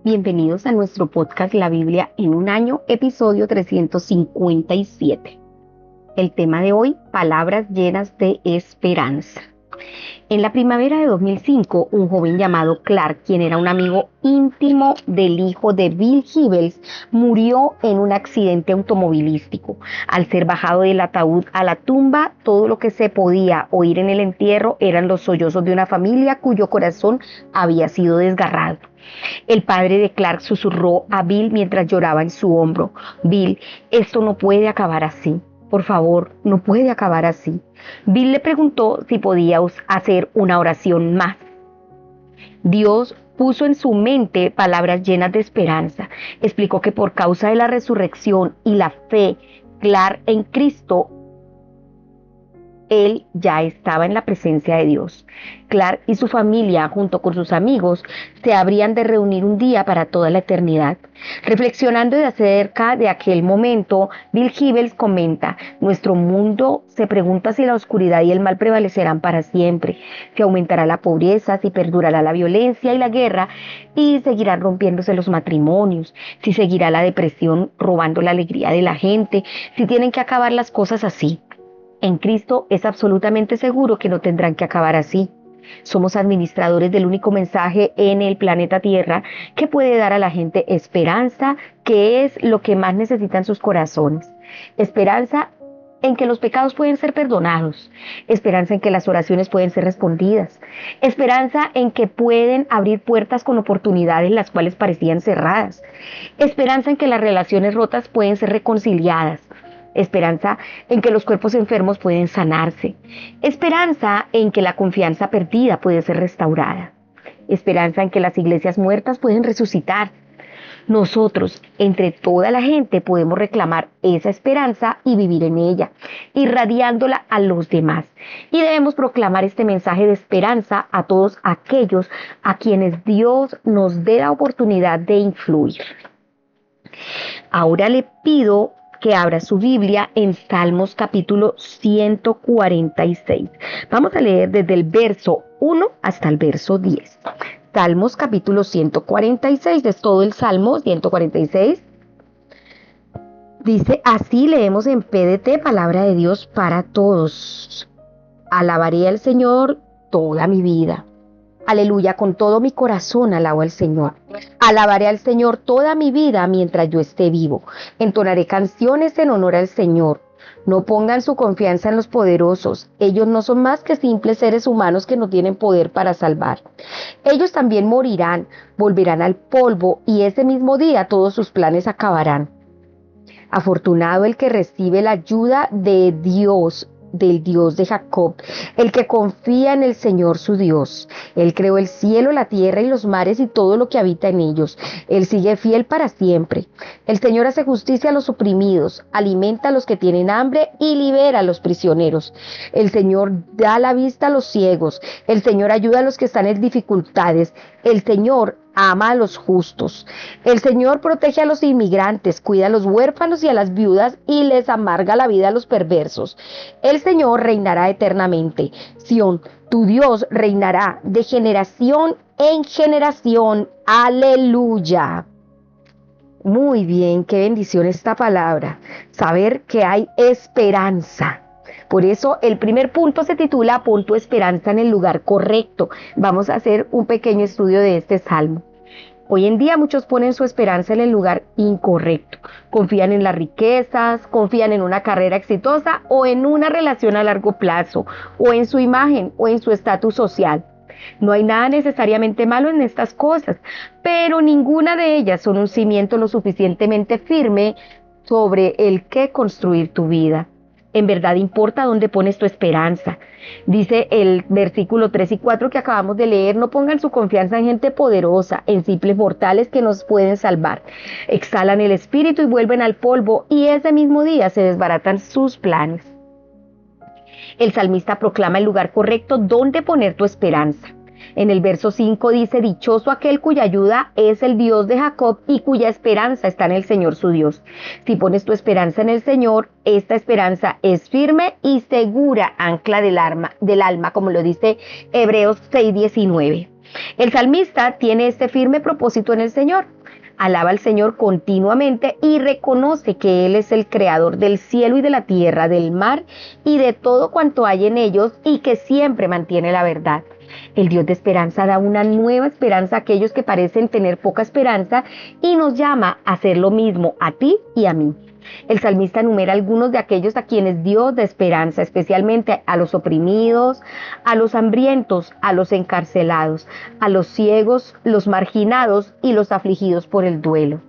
Bienvenidos a nuestro podcast La Biblia en un año, episodio 357. El tema de hoy, palabras llenas de esperanza. En la primavera de 2005, un joven llamado Clark, quien era un amigo íntimo del hijo de Bill Hybels, murió en un accidente automovilístico. Al ser bajado del ataúd a la tumba, todo lo que se podía oír en el entierro eran los sollozos de una familia cuyo corazón había sido desgarrado. El padre de Clark susurró a Bill mientras lloraba en su hombro: Bill, esto no puede acabar así. Por favor, no puede acabar así. Bill le preguntó si podía hacer una oración más. Dios puso en su mente palabras llenas de esperanza. Explicó que por causa de la resurrección y la fe, Clark en Cristo, él ya estaba en la presencia de Dios. Clark y su familia, junto con sus amigos, se habrían de reunir un día para toda la eternidad. Reflexionando acerca de aquel momento, Bill Hybels comenta: nuestro mundo se pregunta si la oscuridad y el mal prevalecerán para siempre, si aumentará la pobreza, si perdurará la violencia y la guerra, y seguirán rompiéndose los matrimonios, si seguirá la depresión robando la alegría de la gente, si tienen que acabar las cosas así. En Cristo es absolutamente seguro que no tendrán que acabar así. Somos administradores del único mensaje en el planeta Tierra que puede dar a la gente esperanza, que es lo que más necesitan sus corazones. Esperanza en que los pecados pueden ser perdonados, esperanza en que las oraciones pueden ser respondidas, esperanza en que pueden abrir puertas con oportunidades las cuales parecían cerradas, esperanza en que las relaciones rotas pueden ser reconciliadas, esperanza en que los cuerpos enfermos pueden sanarse, esperanza en que la confianza perdida puede ser restaurada, esperanza en que las iglesias muertas pueden resucitar. Nosotros, entre toda la gente, podemos reclamar esa esperanza y vivir en ella, irradiándola a los demás. Y debemos proclamar este mensaje de esperanza a todos aquellos a quienes Dios nos dé la oportunidad de influir. Ahora le pido que abra su Biblia en Salmos capítulo 146. Vamos a leer desde el verso 1 hasta el verso 10. Salmos capítulo 146, es todo el Salmo 146. Dice: así leemos en PDT, palabra de Dios para todos. Alabaré al Señor toda mi vida. Aleluya, con todo mi corazón alabo al Señor. Alabaré al Señor toda mi vida mientras yo esté vivo. Entonaré canciones en honor al Señor. No pongan su confianza en los poderosos. Ellos no son más que simples seres humanos que no tienen poder para salvar. Ellos también morirán, volverán al polvo, y ese mismo día todos sus planes acabarán. Afortunado el que recibe la ayuda de Dios, del Dios de Jacob, el que confía en el Señor su Dios. Él creó el cielo, la tierra y los mares y todo lo que habita en ellos. Él sigue fiel para siempre. El Señor hace justicia a los oprimidos, alimenta a los que tienen hambre y libera a los prisioneros. El Señor da la vista a los ciegos. El Señor ayuda a los que están en dificultades. El Señor ama a los justos. El Señor protege a los inmigrantes, cuida a los huérfanos y a las viudas y les amarga la vida a los perversos. El Señor reinará eternamente. Sión, tu Dios reinará de generación en generación. Aleluya. Muy bien, qué bendición esta palabra. Saber que hay esperanza. Por eso el primer punto se titula: pon tu esperanza en el lugar correcto. Vamos a hacer un pequeño estudio de este salmo. Hoy en día muchos ponen su esperanza en el lugar incorrecto. Confían en las riquezas, confían en una carrera exitosa o en una relación a largo plazo, o en su imagen o en su estatus social. No hay nada necesariamente malo en estas cosas, pero ninguna de ellas son un cimiento lo suficientemente firme sobre el que construir tu vida. En verdad importa dónde pones tu esperanza. Dice el versículo 3 y 4 que acabamos de leer: no pongan su confianza en gente poderosa, en simples mortales que nos pueden salvar. Exhalan el espíritu y vuelven al polvo, y ese mismo día se desbaratan sus planes. El salmista proclama el lugar correcto donde poner tu esperanza. En el verso 5 dice: dichoso aquel cuya ayuda es el Dios de Jacob y cuya esperanza está en el Señor su Dios. Si pones tu esperanza en el Señor, esta esperanza es firme y segura ancla del alma, como lo dice Hebreos 6:19. El salmista tiene este firme propósito en el Señor. Alaba al Señor continuamente y reconoce que Él es el creador del cielo y de la tierra, del mar y de todo cuanto hay en ellos, y que siempre mantiene la verdad. El Dios de esperanza da una nueva esperanza a aquellos que parecen tener poca esperanza y nos llama a hacer lo mismo a ti y a mí. El salmista enumera algunos de aquellos a quienes Dios da esperanza, especialmente a los oprimidos, a los hambrientos, a los encarcelados, a los ciegos, los marginados y los afligidos por el duelo.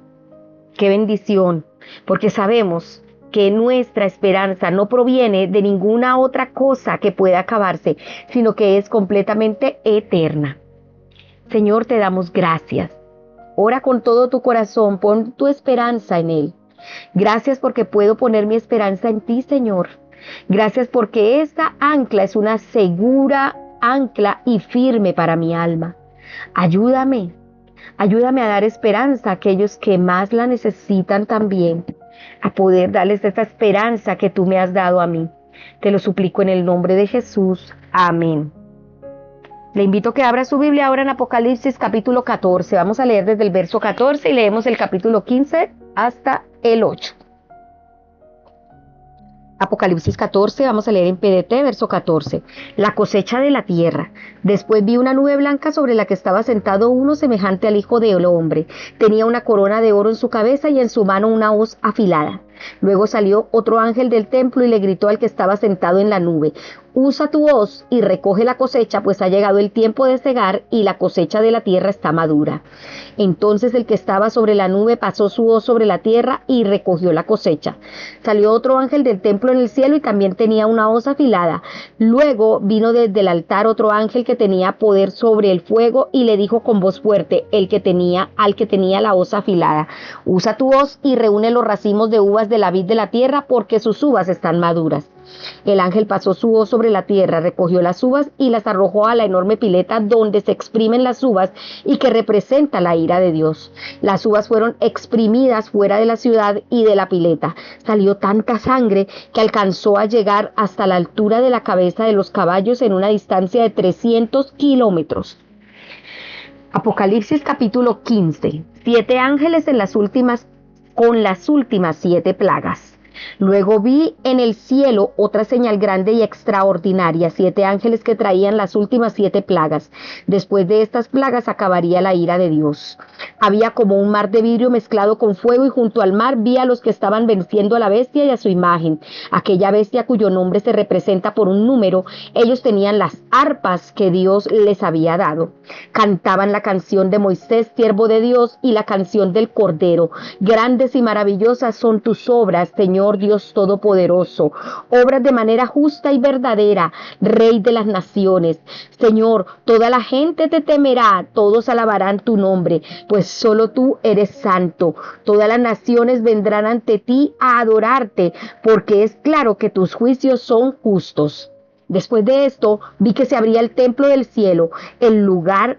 ¡Qué bendición! Porque sabemos que nuestra esperanza no proviene de ninguna otra cosa que pueda acabarse, sino que es completamente eterna. Señor, te damos gracias. Ora con todo tu corazón, pon tu esperanza en Él. Gracias porque puedo poner mi esperanza en ti, Señor. Gracias porque esta ancla es una segura ancla y firme para mi alma. Ayúdame a dar esperanza a aquellos que más la necesitan también, a poder darles esta esperanza que tú me has dado a mí. Te lo suplico en el nombre de Jesús. Amén. Le invito a que abra su Biblia ahora en Apocalipsis capítulo 14. Vamos a leer desde el verso 14 y leemos el capítulo 15 hasta el 8. Apocalipsis 14, vamos a leer en PDT, verso 14. La cosecha de la tierra. Después vi una nube blanca sobre la que estaba sentado uno semejante al Hijo del Hombre. Tenía una corona de oro en su cabeza y en su mano una hoz afilada. Luego salió otro ángel del templo y le gritó al que estaba sentado en la nube: usa tu hoz y recoge la cosecha, pues ha llegado el tiempo de cegar y la cosecha de la tierra está madura. Entonces el que estaba sobre la nube pasó su hoz sobre la tierra y recogió la cosecha. Salió otro ángel del templo en el cielo y también tenía una hoz afilada. Luego vino desde el altar otro ángel que tenía poder sobre el fuego y le dijo con voz fuerte al que tenía la hoz afilada: usa tu hoz y reúne los racimos de uvas de la vid de la tierra, porque sus uvas están maduras. El ángel pasó su hoz sobre la tierra, recogió las uvas y las arrojó a la enorme pileta donde se exprimen las uvas y que representa la ira de Dios. Las uvas fueron exprimidas fuera de la ciudad y de la pileta. Salió tanta sangre que alcanzó a llegar hasta la altura de la cabeza de los caballos en una distancia de 300 kilómetros. Apocalipsis capítulo 15. 7 ángeles con las últimas 7 plagas. Luego vi en el cielo otra señal grande y extraordinaria, 7 ángeles que traían las últimas 7 plagas. Después de estas plagas acabaría la ira de Dios. Había como un mar de vidrio mezclado con fuego, y junto al mar vi a los que estaban venciendo a la bestia y a su imagen. Aquella bestia cuyo nombre se representa por un número. Ellos tenían las arpas que Dios les había dado. Cantaban la canción de Moisés, siervo de Dios, y la canción del Cordero. Grandes y maravillosas son tus obras, Señor Dios Todopoderoso, obras de manera justa y verdadera, Rey de las naciones. Señor, toda la gente te temerá, todos alabarán tu nombre, pues solo tú eres santo. Todas las naciones vendrán ante ti a adorarte, porque es claro que tus juicios son justos. Después de esto, vi que se abría el templo del cielo, el lugar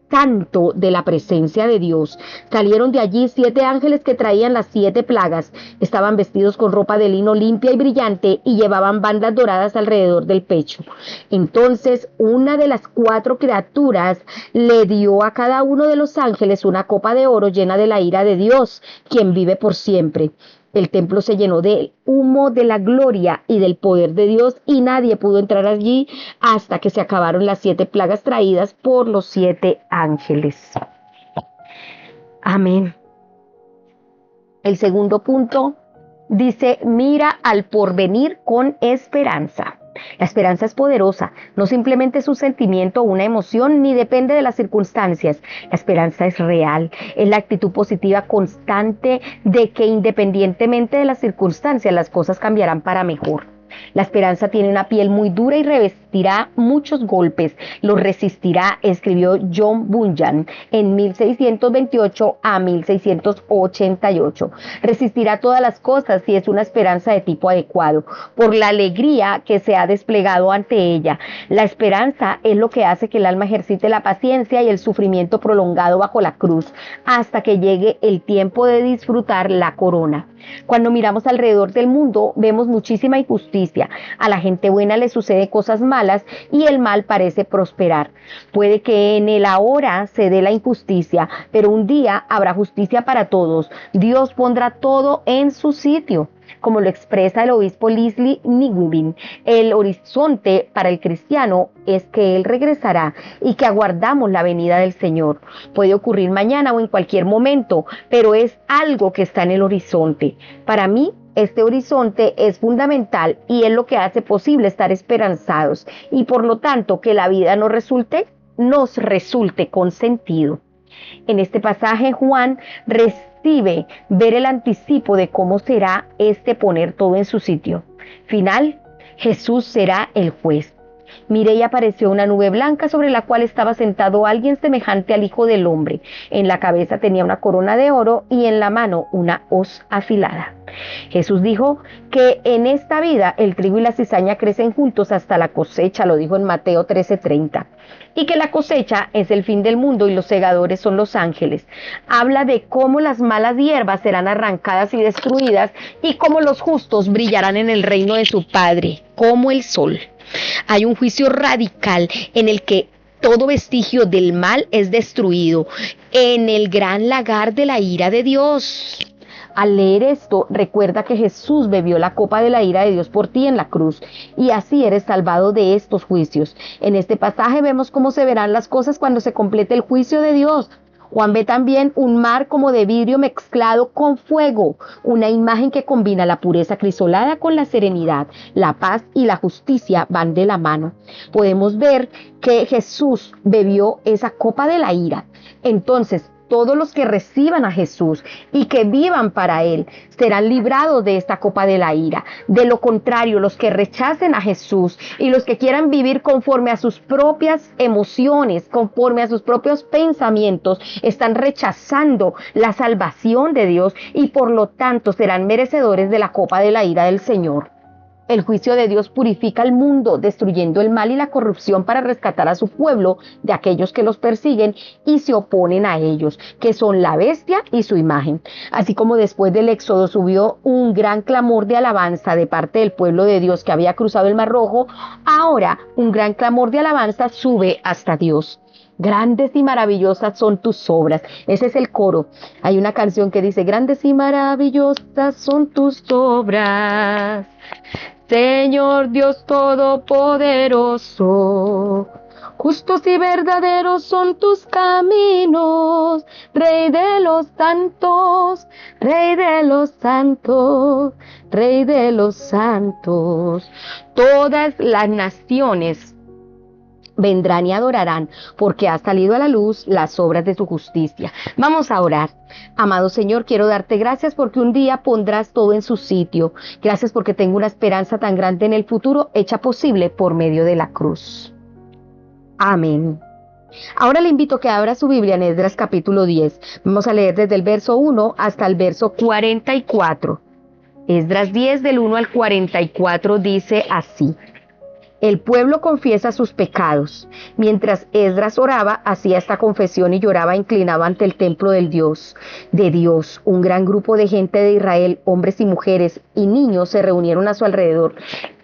santo de la presencia de Dios. Salieron de allí 7 ángeles que traían las 7 plagas. Estaban vestidos con ropa de lino limpia y brillante y llevaban bandas doradas alrededor del pecho. Entonces una de las 4 criaturas le dio a cada uno de los ángeles una copa de oro llena de la ira de Dios, quien vive por siempre. El templo se llenó de humo de la gloria y del poder de Dios, y nadie pudo entrar allí hasta que se acabaron las 7 plagas traídas por los 7 ángeles. Amén. El segundo punto dice: mira al porvenir con esperanza. La esperanza es poderosa, no simplemente es un sentimiento o una emoción, ni depende de las circunstancias. La esperanza es real, es la actitud positiva constante de que independientemente de las circunstancias, las cosas cambiarán para mejor. La esperanza tiene una piel muy dura y resistirá muchos golpes, los resistirá, escribió John Bunyan en 1628 a 1688. Resistirá todas las cosas y es una esperanza de tipo adecuado, por la alegría que se ha desplegado ante ella. La esperanza es lo que hace que el alma ejercite la paciencia y el sufrimiento prolongado bajo la cruz, hasta que llegue el tiempo de disfrutar la corona. Cuando miramos alrededor del mundo, vemos muchísima injusticia injusticia. A la gente buena le sucede cosas malas y el mal parece prosperar. Puede que en el ahora se dé la injusticia, pero un día habrá justicia para todos. Dios pondrá todo en su sitio. Como lo expresa el obispo Leslie Niwin, el horizonte para el cristiano es que Él regresará y que aguardamos la venida del Señor. Puede ocurrir mañana o en cualquier momento, pero es algo que está en el horizonte. Para mí, este horizonte es fundamental y es lo que hace posible estar esperanzados y por lo tanto que la vida nos resulte con sentido. En este pasaje Juan recibe ver el anticipo de cómo será este poner todo en su sitio. Final, Jesús será el juez. Miré y apareció una nube blanca sobre la cual estaba sentado alguien semejante al Hijo del Hombre. En la cabeza tenía una corona de oro y en la mano una hoz afilada. Jesús dijo que en esta vida el trigo y la cizaña crecen juntos hasta la cosecha, lo dijo en Mateo 13:30, y que la cosecha es el fin del mundo y los segadores son los ángeles. Habla de cómo las malas hierbas serán arrancadas y destruidas y cómo los justos brillarán en el reino de su Padre, como el sol. Hay un juicio radical en el que todo vestigio del mal es destruido en el gran lagar de la ira de Dios. Al leer esto, recuerda que Jesús bebió la copa de la ira de Dios por ti en la cruz y así eres salvado de estos juicios. En este pasaje vemos cómo se verán las cosas cuando se complete el juicio de Dios. Juan ve también un mar como de vidrio mezclado con fuego, una imagen que combina la pureza crisolada con la serenidad. La paz y la justicia van de la mano. Podemos ver que Jesús bebió esa copa de la ira. Entonces, todos los que reciban a Jesús y que vivan para Él serán librados de esta copa de la ira. De lo contrario, los que rechacen a Jesús y los que quieran vivir conforme a sus propias emociones, conforme a sus propios pensamientos, están rechazando la salvación de Dios y por lo tanto serán merecedores de la copa de la ira del Señor. El juicio de Dios purifica el mundo, destruyendo el mal y la corrupción para rescatar a su pueblo de aquellos que los persiguen y se oponen a ellos, que son la bestia y su imagen. Así como después del éxodo subió un gran clamor de alabanza de parte del pueblo de Dios que había cruzado el Mar Rojo, ahora un gran clamor de alabanza sube hasta Dios. Grandes y maravillosas son tus obras. Ese es el coro. Hay una canción que dice, grandes y maravillosas son tus obras, Señor Dios Todopoderoso. Justos y verdaderos son tus caminos, Rey de los santos, Rey de los santos, Rey de los santos. Todas las naciones vendrán y adorarán, porque ha salido a la luz las obras de su justicia. Vamos a orar. Amado Señor, quiero darte gracias porque un día pondrás todo en su sitio. Gracias porque tengo una esperanza tan grande en el futuro, hecha posible por medio de la cruz. Amén. Ahora le invito a que abra su Biblia en Esdras capítulo 10. Vamos a leer desde el verso 1 hasta el verso 44. Esdras 10 del 1 al 44 dice así. El pueblo confiesa sus pecados. Mientras Esdras oraba, hacía esta confesión y lloraba inclinado ante el templo del Dios. De Dios, un gran grupo de gente de Israel, hombres y mujeres y niños se reunieron a su alrededor.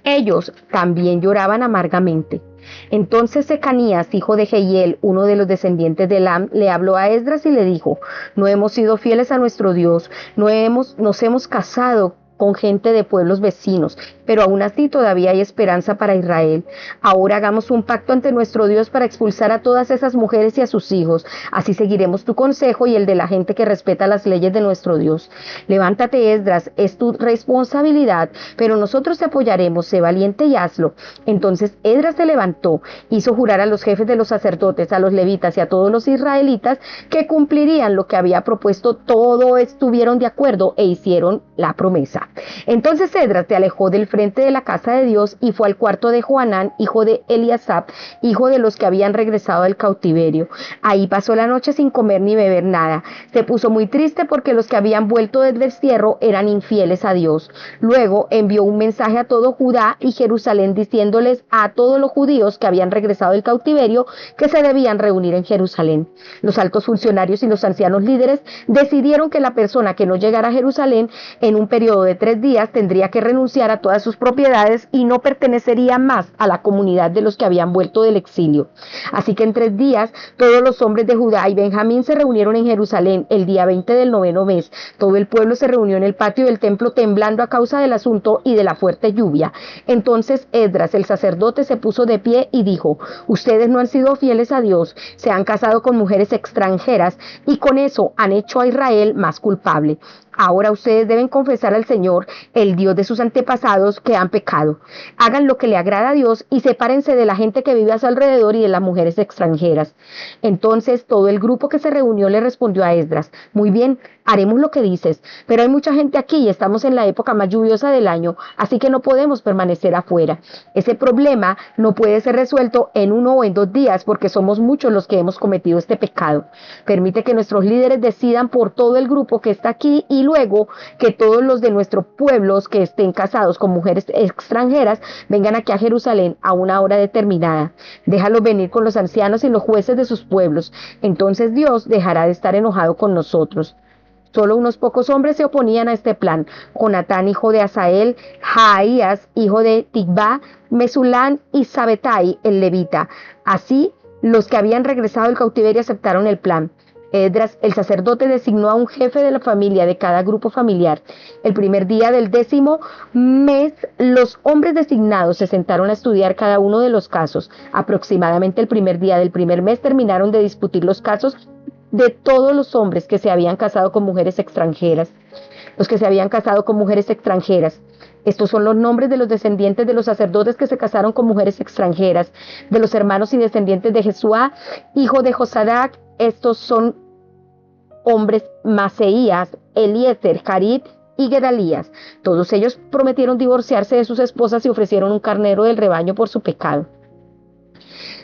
Ellos también lloraban amargamente. Entonces Secanías, hijo de Jehiel, uno de los descendientes de Elam, le habló a Esdras y le dijo, no hemos sido fieles a nuestro Dios, nos hemos casado con gente de pueblos vecinos, pero aún así todavía hay esperanza para Israel. Ahora hagamos un pacto ante nuestro Dios para expulsar a todas esas mujeres y a sus hijos. Así seguiremos tu consejo y el de la gente que respeta las leyes de nuestro Dios. Levántate, Esdras, es tu responsabilidad, pero nosotros te apoyaremos, sé valiente y hazlo. Entonces Esdras se levantó, hizo jurar a los jefes de los sacerdotes, a los levitas y a todos los israelitas que cumplirían lo que había propuesto. Todos estuvieron de acuerdo e hicieron la promesa. Entonces Esdras se alejó del frente de la casa de Dios y fue al cuarto de Johanán, hijo de Eliasab, hijo de los que habían regresado del cautiverio. Ahí pasó la noche sin comer ni beber nada. Se puso muy triste porque los que habían vuelto del destierro eran infieles a Dios. Luego envió un mensaje a todo Judá y Jerusalén diciéndoles a todos los judíos que habían regresado del cautiverio que se debían reunir en Jerusalén. Los altos funcionarios y los ancianos líderes decidieron que la persona que no llegara a Jerusalén en un periodo de 3 días tendría que renunciar a todas sus propiedades y no pertenecería más a la comunidad de los que habían vuelto del exilio. Así que en 3 días todos los hombres de Judá y Benjamín se reunieron en Jerusalén el día 20 del 9º mes. Todo el pueblo se reunió en el patio del templo temblando a causa del asunto y de la fuerte lluvia. Entonces Esdras, el sacerdote, se puso de pie y dijo: ustedes no han sido fieles a Dios, se han casado con mujeres extranjeras y con eso han hecho a Israel más culpable. Ahora ustedes deben confesar al Señor, el Dios de sus antepasados, que han pecado. Hagan lo que le agrada a Dios y sepárense de la gente que vive a su alrededor y de las mujeres extranjeras. Entonces todo el grupo que se reunió le respondió a Esdras: muy bien, haremos lo que dices, pero hay mucha gente aquí y estamos en la época más lluviosa del año, así que no podemos permanecer afuera. Ese problema no puede ser resuelto en 1 o en 2 días porque somos muchos los que hemos cometido este pecado. Permite que nuestros líderes decidan por todo el grupo que está aquí y luego que todos los de nuestros pueblos que estén casados con mujeres extranjeras vengan aquí a Jerusalén a una hora determinada. Déjalos venir con los ancianos y los jueces de sus pueblos. Entonces Dios dejará de estar enojado con nosotros. Solo unos pocos hombres se oponían a este plan: Jonatán, hijo de Asael, Jaías, hijo de Tikvá, Mesulán y Sabetai, el levita. Así, los que habían regresado del cautiverio aceptaron el plan. Esdras, el sacerdote, designó a un jefe de la familia de cada grupo familiar. El primer día del 10º mes, los hombres designados se sentaron a estudiar cada uno de los casos. Aproximadamente el primer día del primer mes terminaron de discutir los casos de todos los hombres que se habían casado con mujeres extranjeras. Los que se habían casado con mujeres extranjeras. Estos son los nombres de los descendientes de los sacerdotes que se casaron con mujeres extranjeras, de los hermanos y descendientes de Jesuá, hijo de Josadac. Estos son hombres: Maseías, Eliezer, Jarit y Gedalías. Todos ellos prometieron divorciarse de sus esposas y ofrecieron un carnero del rebaño por su pecado.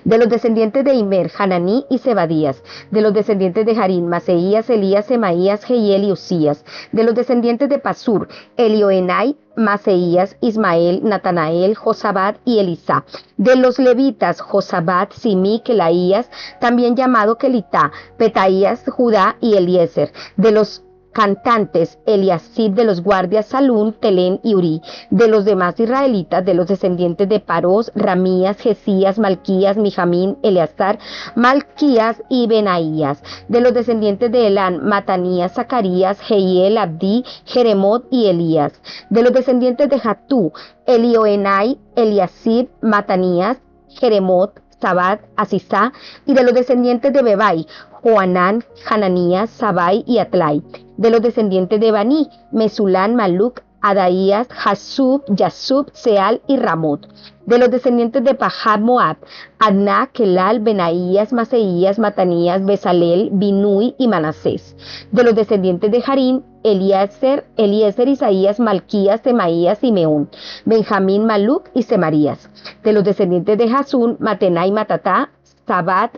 De los descendientes de Imer, Hananí y Zebadías. De los descendientes de Harín, Maseías, Elías, Semaías, Jehiel y Usías. De los descendientes de Pasur, Elioenai, Maseías, Ismael, Natanael, Josabad y Elisá. De los levitas, Josabad, Simí, Kelaías, también llamado Kelitá, Petaías, Judá y Eliezer. De los cantantes, Eliasib; de los guardias, Salún, Telén y Uri. De los demás israelitas, de los descendientes de Parós, Ramías, Jesías, Malquías, Mijamín, Eleazar, Malquías y Benaías. De los descendientes de Elán, Matanías, Zacarías, Jehiel, Abdí, Jeremot y Elías. De los descendientes de Jatú, Elioenai, Eliasib, Matanías, Jeremot, Sabat, Asisá. Y de los descendientes de Bebai, Joanán, Hananías, Sabai y Atlai. De los descendientes de Baní, Mesulán, Maluc, Adaías, Jasub, Yasub, Seal y Ramot. De los descendientes de Pahab Moab, Adná, Kelal, Benaías, Maseías, Matanías, Besalel, Binui y Manasés. De los descendientes de Harín, Eliezer, Isaías, Malquías, Semaías y Meón. Benjamín, Maluc y Semarías. De los descendientes de Jasún, Matenai, Matatá, Sabat,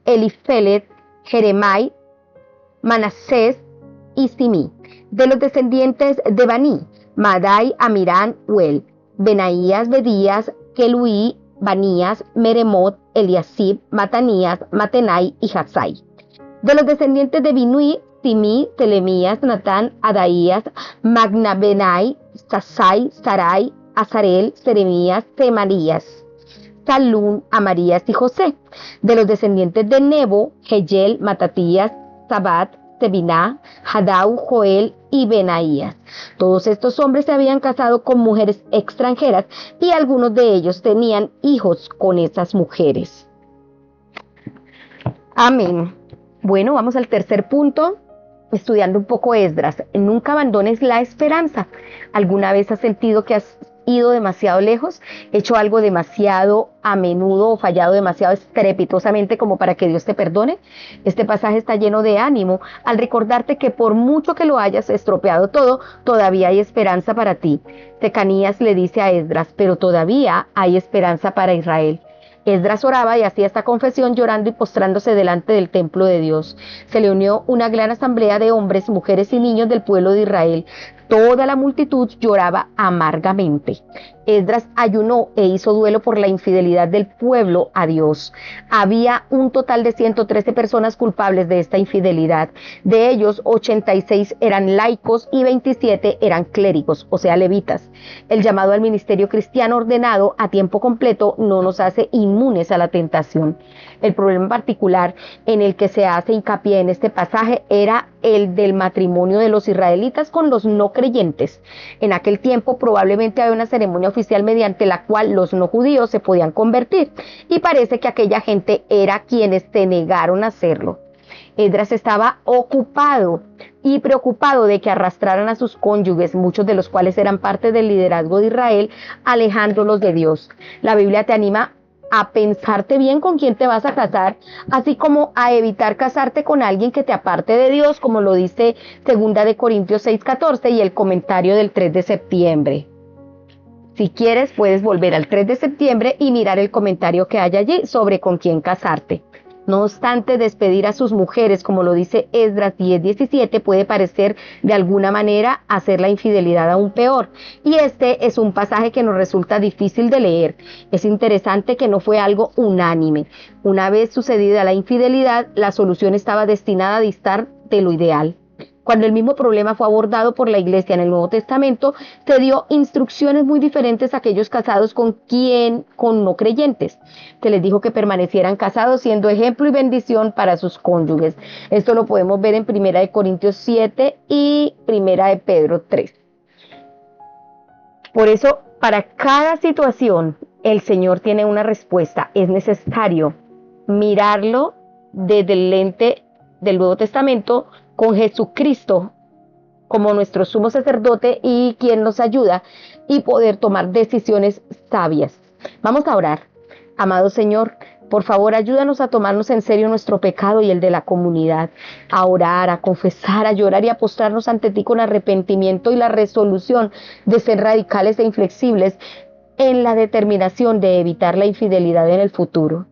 Elifelet, Jeremai, Manasés y Simí. De los descendientes de Baní, Madai, Amirán, Uel, Benaías, Bedías, Keluí, Banías, Meremot, Eliasib, Matanías, Matenai y Hasai. De los descendientes de Binui, Simí, Telemías, Natán, Adaías, Magnabenai, Sasai, Sarai, Azarel, Seremías, Semarías, Salún, Amarías y José. De los descendientes de Nebo, Jeyel, Matatías, Sabat, Tebiná, Hadau, Joel y Benaías. Todos estos hombres se habían casado con mujeres extranjeras y algunos de ellos tenían hijos con esas mujeres. Amén. Bueno, vamos al tercer punto, estudiando un poco Esdras. Nunca abandones la esperanza. ¿Alguna vez has sentido que has ido demasiado lejos, hecho algo demasiado a menudo o fallado demasiado estrepitosamente como para que Dios te perdone? Este pasaje está lleno de ánimo al recordarte que por mucho que lo hayas estropeado todo, todavía hay esperanza para ti. Secanías le dice a Esdras: pero todavía hay esperanza para Israel. Esdras oraba y hacía esta confesión llorando y postrándose delante del templo de Dios. Se le unió una gran asamblea de hombres, mujeres y niños del pueblo de Israel. toda la multitud lloraba amargamente. Esdras ayunó e hizo duelo por la infidelidad del pueblo a Dios. Había un total de 113 personas culpables de esta infidelidad. De ellos, 86 eran laicos y 27 eran clérigos, o sea, levitas. El llamado al ministerio cristiano ordenado a tiempo completo no nos hace inmunes a la tentación. El problema particular en el que se hace hincapié en este pasaje era el del matrimonio de los israelitas con los no creyentes. En aquel tiempo probablemente había una ceremonia oficial mediante la cual los no judíos se podían convertir, y parece que aquella gente era quienes se negaron a hacerlo. Esdras estaba ocupado y preocupado de que arrastraran a sus cónyuges, muchos de los cuales eran parte del liderazgo de Israel, alejándolos de Dios. La Biblia te anima a pensarte bien con quién te vas a casar, así como a evitar casarte con alguien que te aparte de Dios, como lo dice 2 Corintios 6:14 y el comentario del 3 de septiembre. Si quieres, puedes volver al 3 de septiembre y mirar el comentario que hay allí sobre con quién casarte. No obstante, despedir a sus mujeres, como lo dice Esdras 10:17, puede parecer de alguna manera hacer la infidelidad aún peor. Y este es un pasaje que nos resulta difícil de leer. Es interesante que no fue algo unánime. Una vez sucedida la infidelidad, la solución estaba destinada a distar de lo ideal. Cuando el mismo problema fue abordado por la Iglesia en el Nuevo Testamento, se dio instrucciones muy diferentes a aquellos casados con no creyentes. Se les dijo que permanecieran casados siendo ejemplo y bendición para sus cónyuges. Esto lo podemos ver en 1 Corintios 7 y 1 Pedro 3. Por eso, para cada situación, el Señor tiene una respuesta. Es necesario mirarlo desde el lente del Nuevo Testamento, con Jesucristo como nuestro sumo sacerdote y quien nos ayuda, y poder tomar decisiones sabias. Vamos a orar. Amado Señor, por favor, ayúdanos a tomarnos en serio nuestro pecado y el de la comunidad, a orar, a confesar, a llorar y a postrarnos ante ti con arrepentimiento y la resolución de ser radicales e inflexibles en la determinación de evitar la infidelidad en el futuro.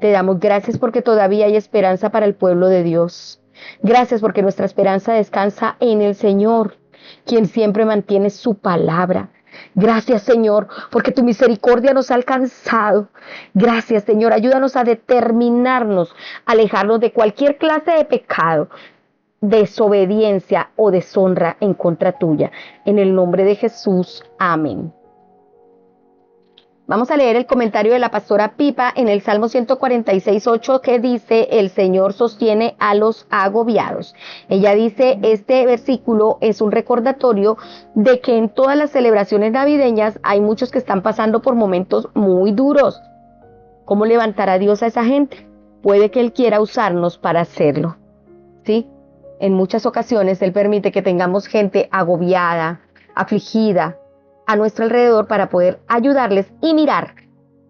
Te damos gracias porque todavía hay esperanza para el pueblo de Dios. Gracias porque nuestra esperanza descansa en el Señor, quien siempre mantiene su palabra. Gracias, Señor, porque tu misericordia nos ha alcanzado. Gracias, Señor, ayúdanos a determinarnos, a alejarnos de cualquier clase de pecado, desobediencia o deshonra en contra tuya. En el nombre de Jesús, amén. Vamos a leer el comentario de la pastora Pipa en el Salmo 146:8, que dice: el Señor sostiene a los agobiados. Ella dice, este versículo es un recordatorio de que en todas las celebraciones navideñas hay muchos que están pasando por momentos muy duros. ¿Cómo levantará Dios a esa gente? Puede que Él quiera usarnos para hacerlo, ¿sí? En muchas ocasiones Él permite que tengamos gente agobiada, afligida, a nuestro alrededor para poder ayudarles y mirar.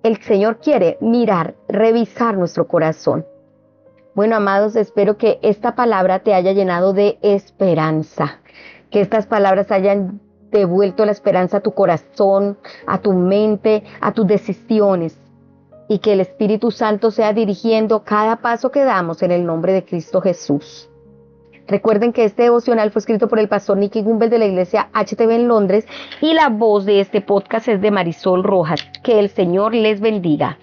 El Señor quiere mirar, revisar nuestro corazón. Bueno, amados, espero que esta palabra te haya llenado de esperanza, que estas palabras hayan devuelto la esperanza a tu corazón, a tu mente, a tus decisiones, y que el Espíritu Santo sea dirigiendo cada paso que damos en el nombre de Cristo Jesús. Recuerden que este devocional fue escrito por el pastor Nicky Gumbel de la iglesia HTB en Londres, y la voz de este podcast es de Marisol Rojas. Que el Señor les bendiga.